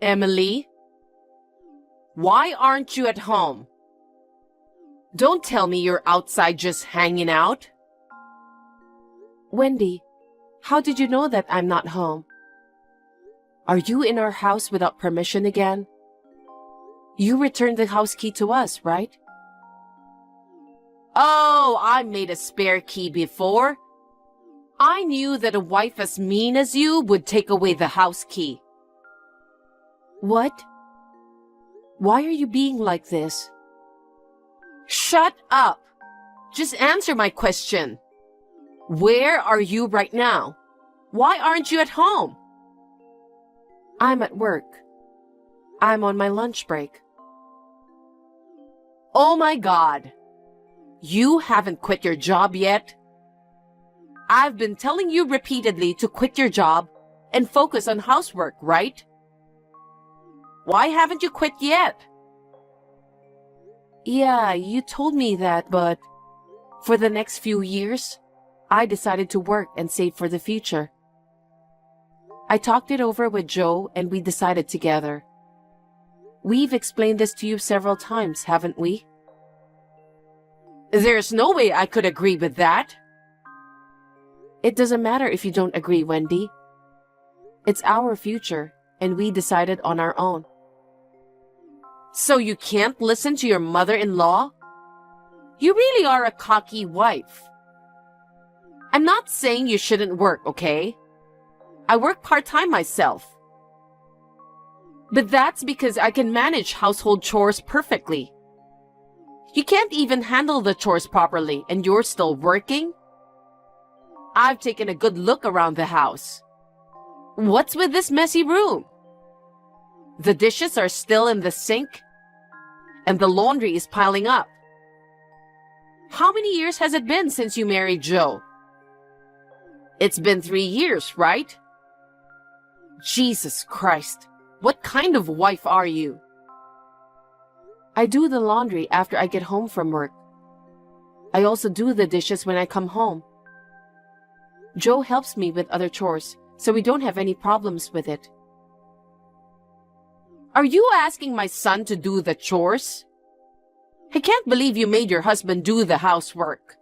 Emily? Why aren't you at home? Don't tell me you're outside just hanging out. Wendy, how did you know that I'm not home? Are you in our house without permission again? You returned the house key to us, right? Oh, I made a spare key before. I knew that a wife as mean as you would take away the house key. What? Why are you being like this? Shut up. Just answer my question. Where are you right now? Why aren't you at home? I'm at work. I'm on my lunch break. Oh my God. You haven't quit your job yet? I've been telling you repeatedly to quit your job and focus on housework, right? Why haven't you quit yet? Yeah, you told me that, but for the next few years, I decided to work and save for the future. I talked it over with Joe and we decided together. We've explained this to you several times, haven't we? There's no way I could agree with that. It doesn't matter if you don't agree, Wendy. It's our future, and we decided on our own. So you can't listen to your mother-in-law? You really are a cocky wife. I'm not saying you shouldn't work, okay? I work part-time myself. But that's because I can manage household chores perfectly. You can't even handle the chores properly, and you're still working? I've taken a good look around the house. What's with this messy room? The dishes are still in the sink, and the laundry is piling up. How many years has it been since you married Joe? It's been 3 years, right? Jesus Christ, what kind of wife are you? I do the laundry after I get home from work. I also do the dishes when I come home. Joe helps me with other chores, so we don't have any problems with it. Are you asking my son to do the chores? I can't believe you made your husband do the housework.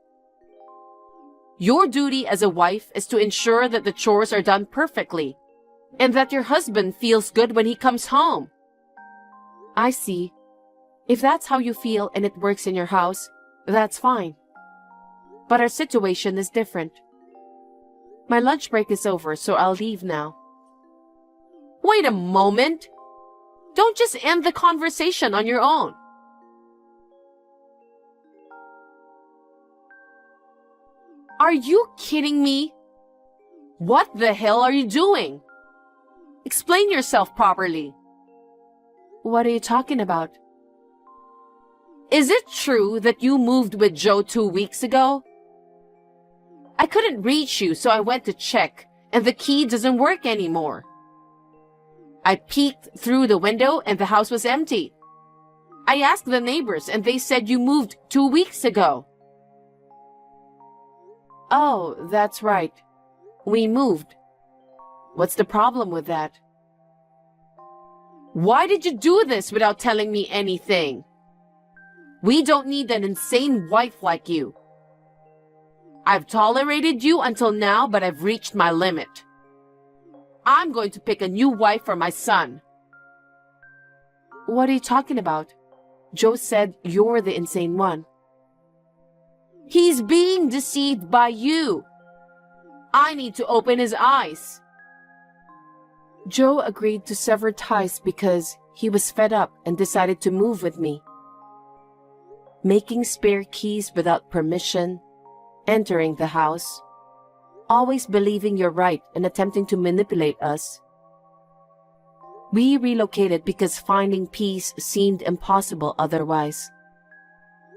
Your duty as a wife is to ensure that the chores are done perfectly, and that your husband feels good when he comes home. I see. If that's how you feel and it works in your house, that's fine. But our situation is different. My lunch break is over, so I'll leave now. Wait a moment. Don't just end the conversation on your own. Are you kidding me? What the hell are you doing? Explain yourself properly. What are you talking about? Is it true that you moved with Joe 2 weeks ago? I couldn't reach you, so I went to check, and the key doesn't work anymore. I peeked through the window and the house was empty. I asked the neighbors and they said you moved 2 weeks ago. Oh, that's right. We moved. What's the problem with that? Why did you do this without telling me anything? We don't need an insane wife like you. I've tolerated you until now, but I've reached my limit. I'm going to pick a new wife for my son. What are you talking about? Joe said you're the insane one. He's being deceived by you. I need to open his eyes. Joe agreed to sever ties because he was fed up and decided to move with me. Making spare keys without permission, entering the house, always believing you're right and attempting to manipulate us. We relocated because finding peace seemed impossible otherwise.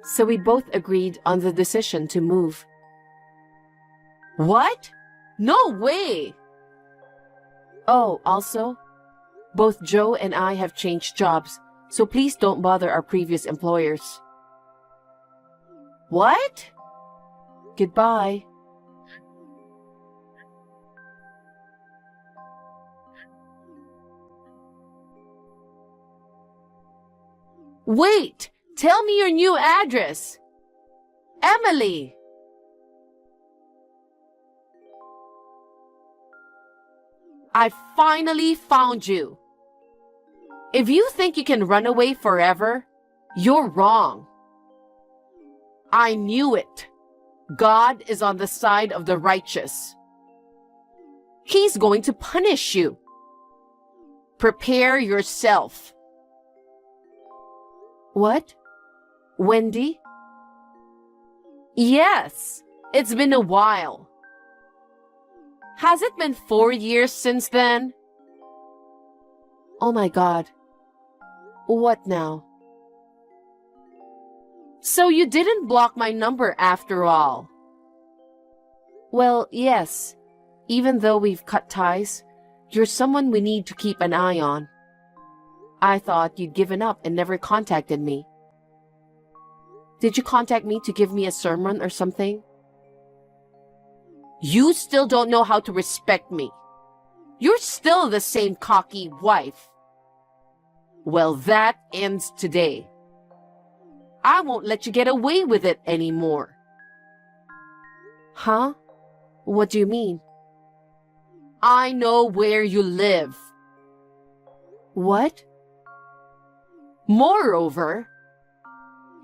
So we both agreed on the decision to move. What? No way! Oh, also, both Joe and I have changed jobs, so please don't bother our previous employers. What? Goodbye. Wait! Tell me your new address! Emily! I finally found you. If you think you can run away forever, you're wrong. I knew it. God is on the side of the righteous. He's going to punish you. Prepare yourself. What? Wendy? Yes, it's been a while. Has it been 4 years since then? Oh my God. What now? So you didn't block my number after all. Well, yes. Even though we've cut ties, you're someone we need to keep an eye on. I thought you'd given up and never contacted me. Did you contact me to give me a sermon or something? You still don't know how to respect me. You're still the same cocky wife. Well, that ends today. I won't let you get away with it anymore. Huh? What do you mean? I know where you live. What? Moreover,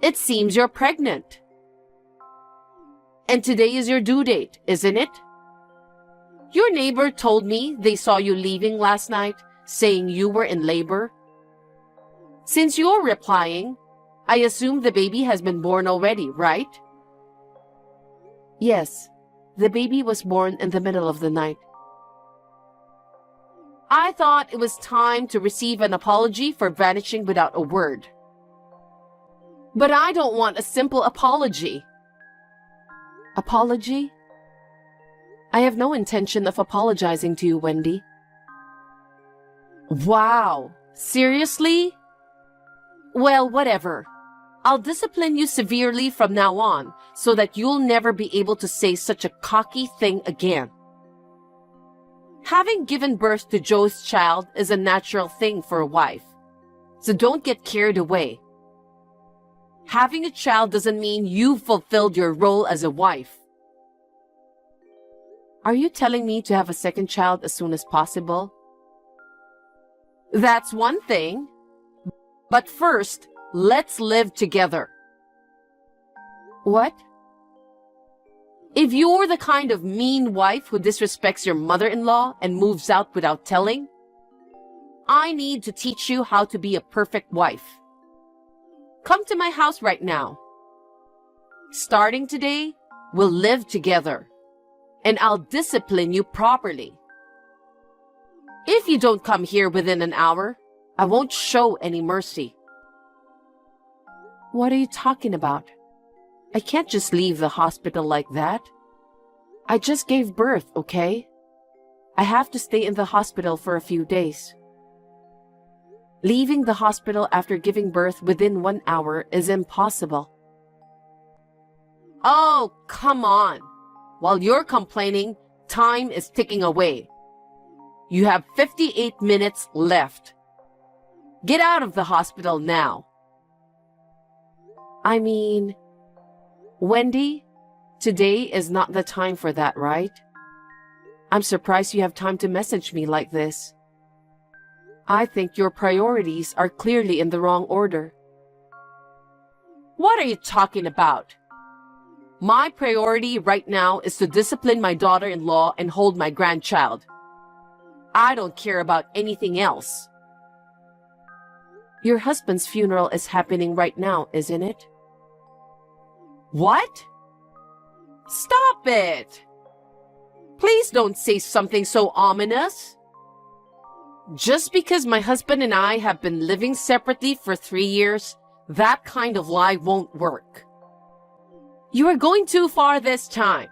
it seems you're pregnant. And today is your due date, isn't it? Your neighbor told me they saw you leaving last night, saying you were in labor. Since you're replying, I assume the baby has been born already, right? Yes. The baby was born in the middle of the night. I thought it was time to receive an apology for vanishing without a word. But I don't want a simple apology. Apology? I have no intention of apologizing to you, Wendy. Wow, seriously? Well, whatever. I'll discipline you severely from now on so that you'll never be able to say such a cocky thing again. Having given birth to Joe's child is a natural thing for a wife, so don't get carried away. Having a child doesn't mean you've fulfilled your role as a wife. Are you telling me to have a second child as soon as possible? That's one thing. But first, let's live together. What? If you're the kind of mean wife who disrespects your mother-in-law and moves out without telling, I need to teach you how to be a perfect wife. Come to my house right now. Starting today, we'll live together, and I'll discipline you properly. If you don't come here within an hour, I won't show any mercy. What are you talking about? I can't just leave the hospital like that. I just gave birth, okay? I have to stay in the hospital for a few days. Leaving the hospital after giving birth within 1 hour is impossible. Oh, come on. While you're complaining, time is ticking away. You have 58 minutes left. Get out of the hospital now. I mean, Wendy, today is not the time for that, right? I'm surprised you have time to message me like this. I think your priorities are clearly in the wrong order. What are you talking about? My priority right now is to discipline my daughter-in-law and hold my grandchild. I don't care about anything else. Your husband's funeral is happening right now, isn't it? What? Stop it! Please don't say something so ominous. Just because my husband and I have been living separately for 3 years, that kind of lie won't work. You are going too far this time.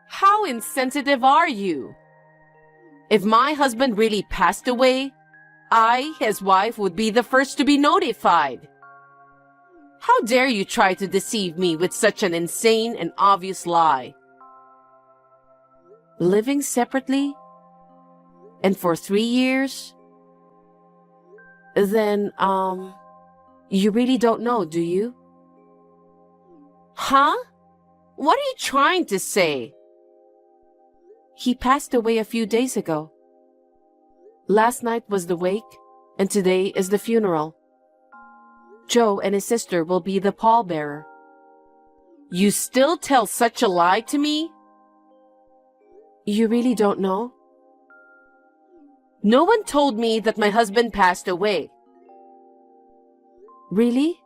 How insensitive are you? If my husband really passed away, I, his wife, would be the first to be notified. How dare you try to deceive me with such an insane and obvious lie? Living separately? And for 3 years? Then, You really don't know, do you? Huh? What are you trying to say? He passed away a few days ago. Last night was the wake, and today is the funeral. Joe and his sister will be the pallbearer. You still tell such a lie to me? You really don't know? No one told me that my husband passed away. Really?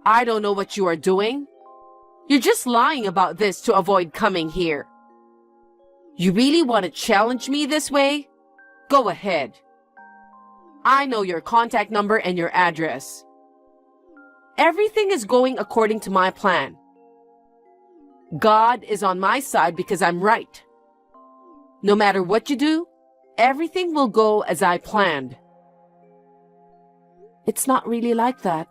I don't know what you are doing. You're just lying about this to avoid coming here. You really want to challenge me this way? Go ahead. I know your contact number and your address. Everything is going according to my plan. God is on my side because I'm right. No matter what you do, everything will go as I planned. It's not really like that.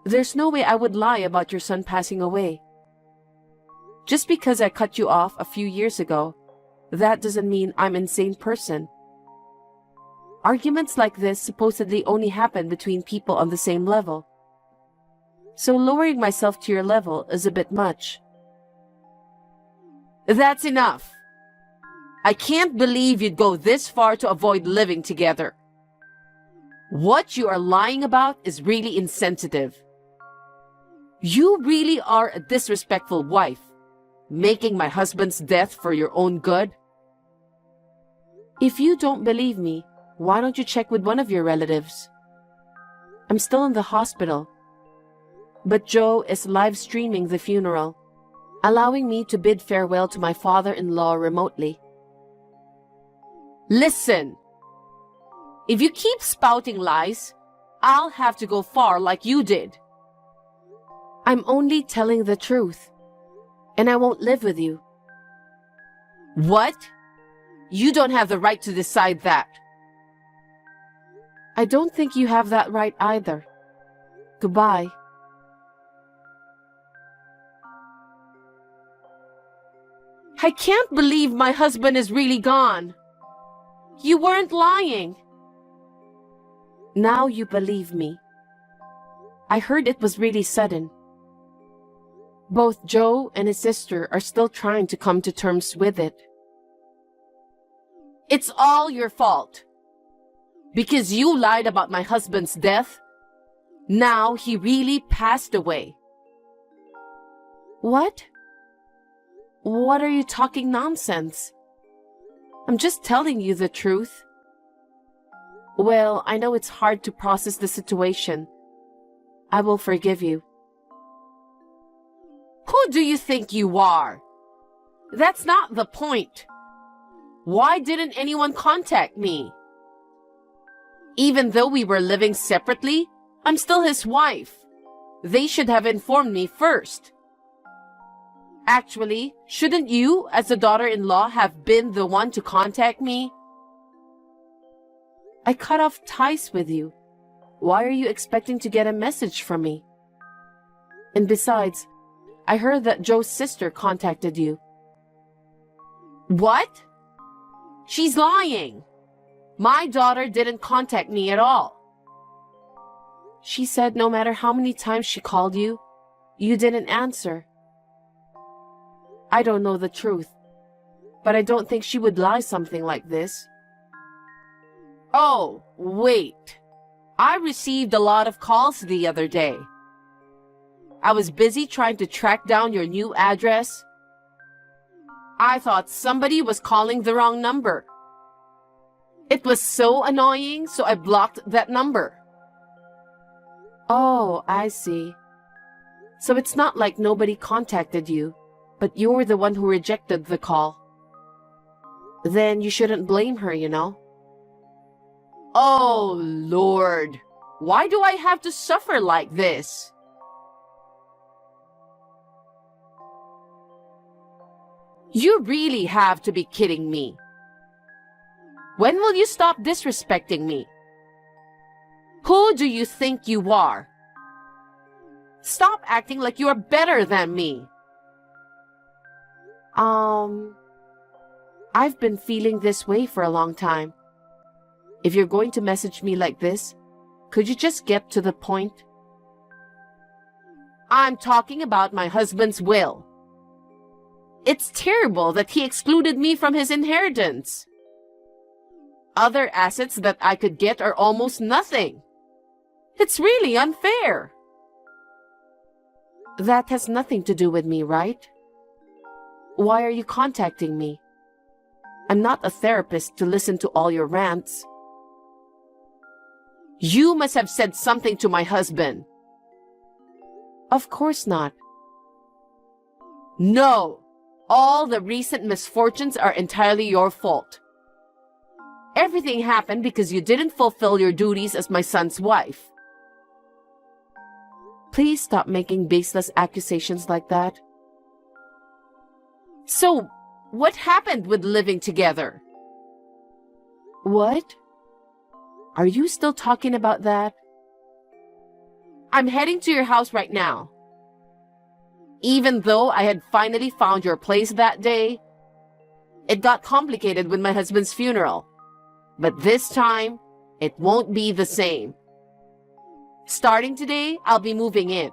There's no way I would lie about your son passing away. Just because I cut you off a few years ago, that doesn't mean I'm an insane person. Arguments like this supposedly only happen between people on the same level. So lowering myself to your level is a bit much. That's enough. I can't believe you'd go this far to avoid living together. What you are lying about is really insensitive. You really are a disrespectful wife, making my husband's death for your own good. If you don't believe me, why don't you check with one of your relatives? I'm still in the hospital, but Joe is live streaming the funeral, allowing me to bid farewell to my father-in-law remotely. Listen, if you keep spouting lies, I'll have to go far like you did. I'm only telling the truth, and I won't live with you. What? You don't have the right to decide that. I don't think you have that right either. Goodbye. I can't believe my husband is really gone. You weren't lying. Now you believe me. I heard it was really sudden. Both Joe and his sister are still trying to come to terms with it. It's all your fault. Because you lied about my husband's death, now he really passed away. What? What are you talking nonsense? I'm just telling you the truth. Well, I know it's hard to process the situation. I will forgive you. Who do you think you are? That's not the point. Why didn't anyone contact me? Even though we were living separately, I'm still his wife. They should have informed me first. Actually, shouldn't you, as the daughter-in-law, have been the one to contact me? I cut off ties with you. Why are you expecting to get a message from me? And besides, I heard that Joe's sister contacted you. What? She's lying. My daughter didn't contact me at all. She said no matter how many times she called you, you didn't answer. I don't know the truth, but I don't think she would lie something like this. Oh, wait. I received a lot of calls the other day. I was busy trying to track down your new address. I thought somebody was calling the wrong number. It was so annoying, so I blocked that number. Oh, I see. So it's not like nobody contacted you, but you're the one who rejected the call. Then you shouldn't blame her, you know? Oh, Lord. Why do I have to suffer like this? You really have to be kidding me. When will you stop disrespecting me? Who do you think you are? Stop acting like you are better than me. I've been feeling this way for a long time. If you're going to message me like this, Could you just get to the point? I'm talking about my husband's will. It's terrible that he excluded me from his inheritance. Other assets that I could get are almost nothing. It's really unfair. That has nothing to do with me, right? Why are you contacting me? I'm not a therapist to listen to all your rants. You must have said something to my husband. Of course not. No. All the recent misfortunes are entirely your fault. Everything happened because you didn't fulfill your duties as my son's wife. Please stop making baseless accusations like that. So, what happened with living together? What? Are you still talking about that? I'm heading to your house right now. Even though I had finally found your place that day, it got complicated with my husband's funeral. But this time, it won't be the same. Starting today, I'll be moving in.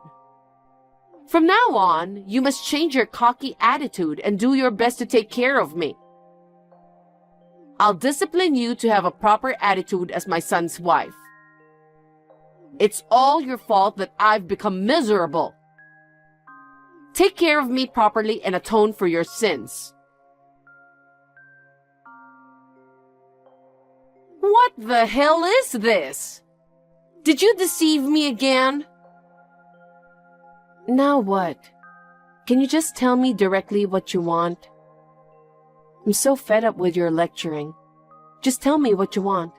From now on, you must change your cocky attitude and do your best to take care of me. I'll discipline you to have a proper attitude as my son's wife. It's all your fault that I've become miserable. Take care of me properly and atone for your sins. What the hell is this? Did you deceive me again? Now what? Can you just tell me directly what you want? I'm so fed up with your lecturing. Just tell me what you want.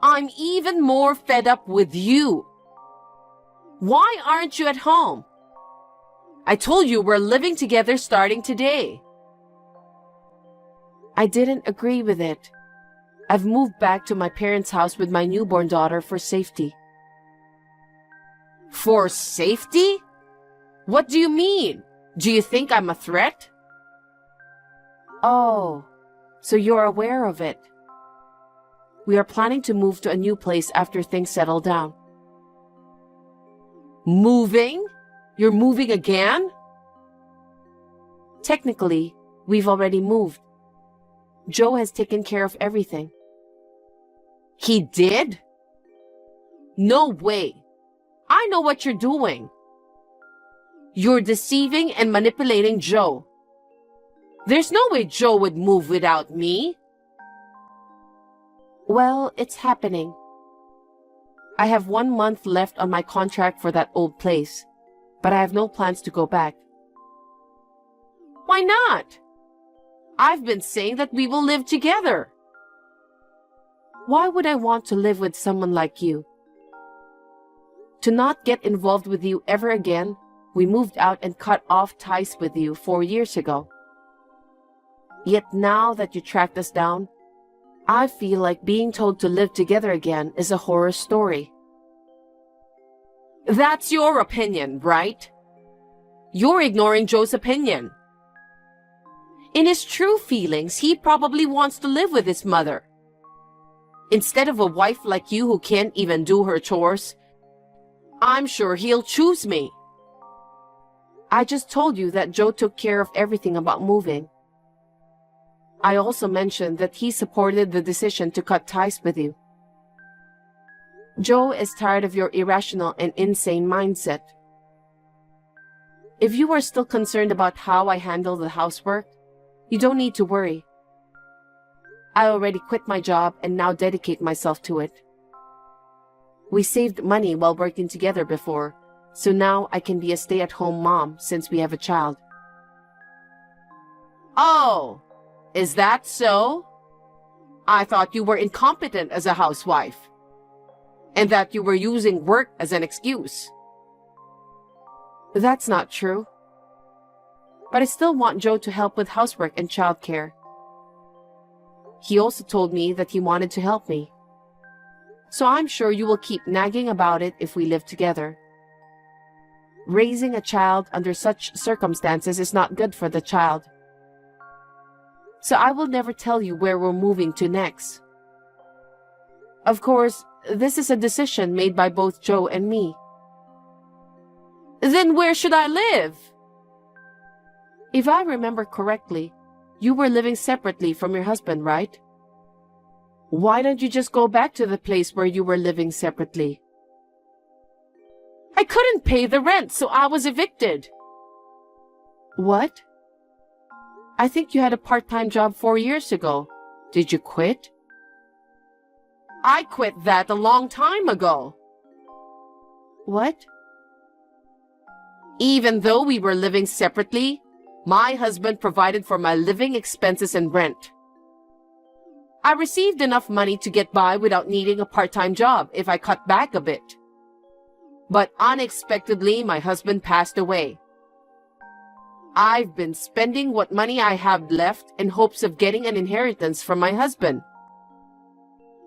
I'm even more fed up with you. Why aren't you at home? I told you we're living together starting today. I didn't agree with it. I've moved back to my parents' house with my newborn daughter for safety. For safety? What do you mean? Do you think I'm a threat? Oh, so you're aware of it. We are planning to move to a new place after things settle down. Moving? You're moving again? Technically, we've already moved. Joe has taken care of everything. He did? No way. I know what you're doing. You're deceiving and manipulating Joe. There's no way Joe would move without me. Well, it's happening. I have 1 month left on my contract for that old place, but I have no plans to go back. Why not? I've been saying that we will live together. Why would I want to live with someone like you? To not get involved with you ever again, we moved out and cut off ties with you 4 years ago. Yet now that you tracked us down, I feel like being told to live together again is a horror story. That's your opinion, right? You're ignoring Joe's opinion. In his true feelings, he probably wants to live with his mother. Instead of a wife like you who can't even do her chores, I'm sure he'll choose me. I just told you that Joe took care of everything about moving. I also mentioned that he supported the decision to cut ties with you. Joe is tired of your irrational and insane mindset. If you are still concerned about how I handle the housework, you don't need to worry. I already quit my job and now dedicate myself to it. We saved money while working together before, so now I can be a stay-at-home mom since we have a child. Oh, is that so? I thought you were incompetent as a housewife, and that you were using work as an excuse. That's not true. But I still want Joe to help with housework and childcare. He also told me that he wanted to help me. So I'm sure you will keep nagging about it if we live together. Raising a child under such circumstances is not good for the child. So I will never tell you where we're moving to next. Of course, this is a decision made by both Joe and me. Then where should I live? If I remember correctly, you were living separately from your husband, right? Why don't you just go back to the place where you were living separately? I couldn't pay the rent, so I was evicted. What? I think you had a part-time job 4 years ago. Did you quit? I quit that a long time ago. What? Even though we were living separately, my husband provided for my living expenses and rent. I received enough money to get by without needing a part-time job if I cut back a bit. But unexpectedly, my husband passed away. I've been spending what money I have left in hopes of getting an inheritance from my husband.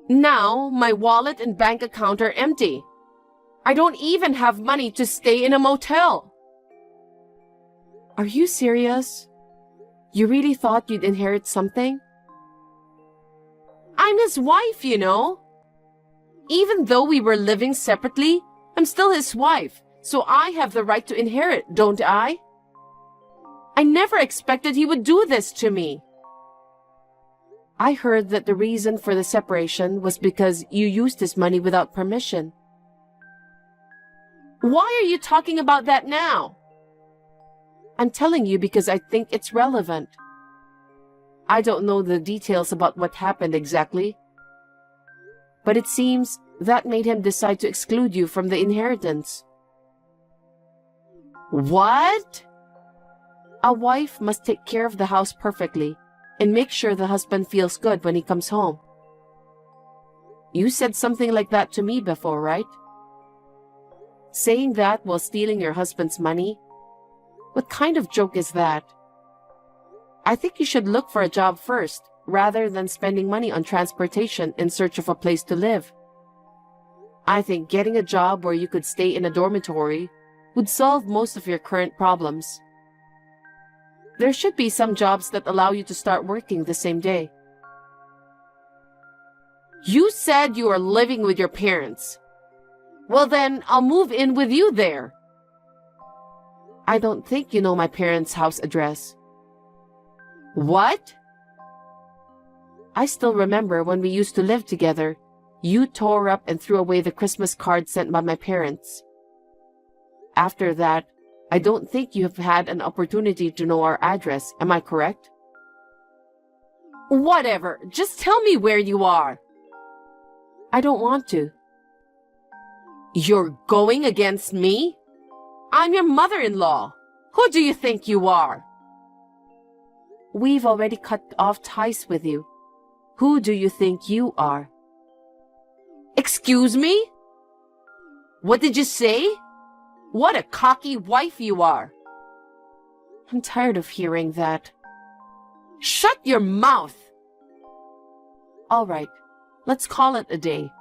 Now, my wallet and bank account are empty. I don't even have money to stay in a motel. Are you serious? You really thought you'd inherit something? I'm his wife, you know. Even though we were living separately, I'm still his wife, so I have the right to inherit, don't I? I never expected he would do this to me. I heard that the reason for the separation was because you used his money without permission. Why are you talking about that now? I'm telling you because I think it's relevant. I don't know the details about what happened exactly, but it seems that made him decide to exclude you from the inheritance. What? A wife must take care of the house perfectly and make sure the husband feels good when he comes home. You said something like that to me before, right? Saying that while stealing your husband's money? What kind of joke is that? I think you should look for a job first, rather than spending money on transportation in search of a place to live. I think getting a job where you could stay in a dormitory would solve most of your current problems. There should be some jobs that allow you to start working the same day. You said you are living with your parents. Well then, I'll move in with you there. I don't think you know my parents' house address. What? I still remember when we used to live together, you tore up and threw away the Christmas card sent by my parents. After that, I don't think you have had an opportunity to know our address, am I correct? Whatever, just tell me where you are. I don't want to. You're going against me? I'm your mother-in-law. Who do you think you are? We've already cut off ties with you. Who do you think you are? Excuse me? What did you say? What a cocky wife you are. I'm tired of hearing that. Shut your mouth. All right, let's call it a day.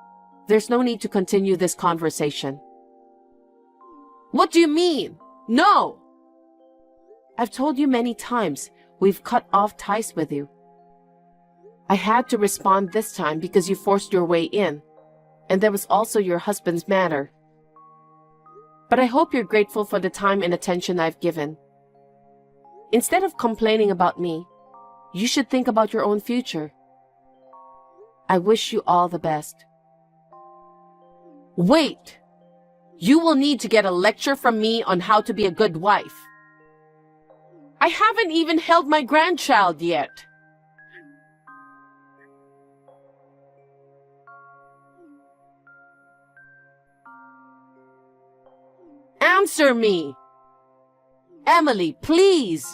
There's no need to continue this conversation. What do you mean? No. I've told you many times we've cut off ties with you. I had to respond this time because you forced your way in, and there was also your husband's matter. But I hope you're grateful for the time and attention I've given. Instead of complaining about me, you should think about your own future. I wish you all the best. Wait! You will need to get a lecture from me on how to be a good wife. I haven't even held my grandchild yet. Answer me! Emily, please!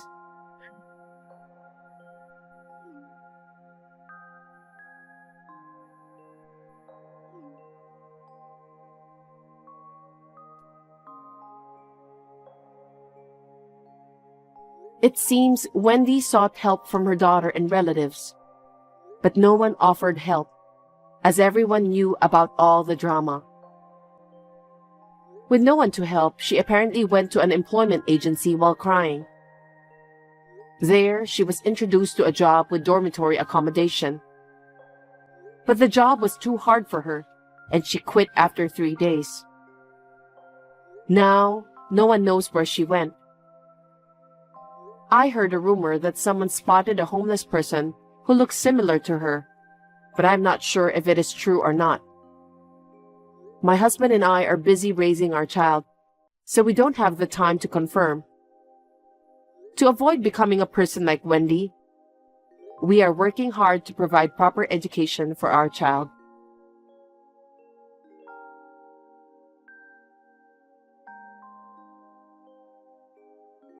It seems Wendy sought help from her daughter and relatives, but no one offered help, as everyone knew about all the drama. With no one to help, she apparently went to an employment agency while crying. There, she was introduced to a job with dormitory accommodation. But the job was too hard for her, and she quit after 3 days. Now, no one knows where she went. I heard a rumor that someone spotted a homeless person who looks similar to her, but I'm not sure if it is true or not. My husband and I are busy raising our child, so we don't have the time to confirm. To avoid becoming a person like Wendy, we are working hard to provide proper education for our child.